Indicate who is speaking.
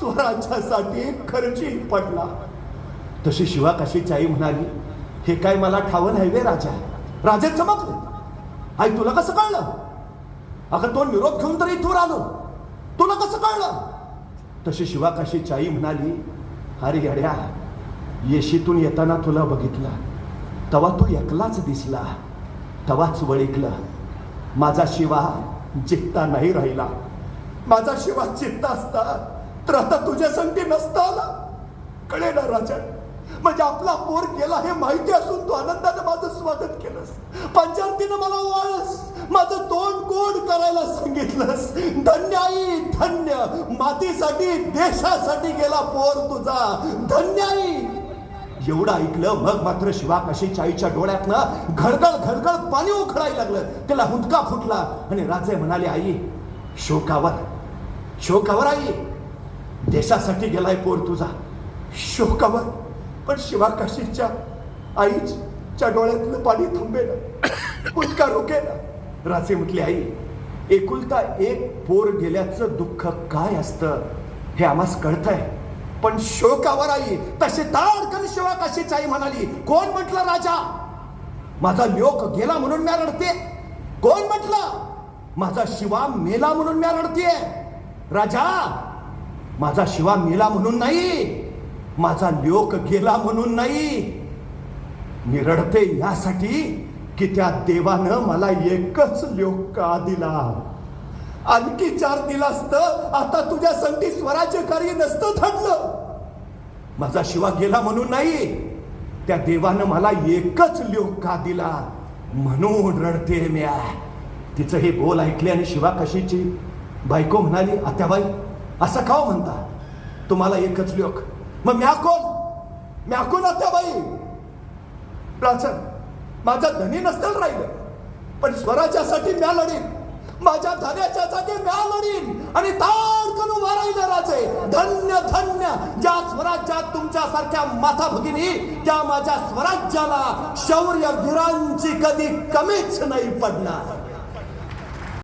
Speaker 1: स्वराज्यासाठी खर्ची पडला. तशी शिवा काशीची आई म्हणाली, हे काय मला ठाव नाही वे राजा. राजे चमकले, आई तुला कसं कळलं? अगं तो निरोप घेऊन तर इथवर आलो, तुला कसं कळलं? तशी शिवा काशीची आई म्हणाली, अरे येड्या, येशीतून येताना तुला बघितलं, तवा तू एकलाच दिसला, तवाच वळिकलं. माझा शिवा जित्ता नाही राहिला. माझा शिवा जित्ता असता तर आता तुझ्या संगती नसता आला. कळे ना राजा, म्हणजे आपला पोर गेला हे माहिती असून तू आनंदाने माझं स्वागत केलंस, पंचारतीनं मला ओवाळलंस, माझं तोंड गोड करायला सांगितलंस. धन्य आई धन्य, मातीसाठी देशासाठी गेला पोर तुझा, धन्य आई. एवढं ऐकलं मग मात्र शिवा काशीच्या आईच्या डोळ्यातनं घडगळ घडगळ पाणी उखडायला लागलं. त्याला हुंदका फुटला आणि राजे म्हणाले, आई शोकावर शोकावर आई, देशासाठी गेलाय पोर तुझा, शोकावर. पण शिवा काशीच्या आईच्या डोळ्यातलं पाणी थांबेना, हुंदका रोकेना. राजे म्हटले, आई एकुलता एक पोर गेल्याचं दुःख काय असतं हे आम्हास कळतंय, पण शोकावर आई. तशी ताडकन शिवा काशीची आई म्हणाली, कोण म्हटलं राजा माझा लोक गेला म्हणून मी रडते? कोण म्हटलं माझा शिवा मेला म्हणून मी रडतेय? राजा, माझा शिवा मेला म्हणून नाही, माझा लोक गेला म्हणून नाही. मी रडते यासाठी की त्या देवानं मला एकच लोक का दिला. आणखी 4 दिला असतं आता तुझ्या संगती स्वराज्य कार्य नसतं थडलं. माझा शिवा गेला म्हणून नाही, त्या देवानं मला एकच लोक का दिला म्हणून रडते म्या. तिचं हे बोल ऐकले आणि शिवा काशीची बायको म्हणाली, आत्याबाई असं का म्हणता, तुम्हाला एकच लोक, मग म्या कोण? म्या कोण आत्याबाई? राजन, माझा धनी नसतं राहिलं, पण स्वराज्यासाठी म्या लढीन, माझ्या धन्याच्या जागी म्या लढीन. आणि ताडकन उभा राहिला राजे. धन्य धन्य ज्या स्वराज्यात तुमच्यासारख्या माता भगिनी, त्या माझ्या स्वराज्याला शौर्य वीरांची कधी कमीच नाही पडणार.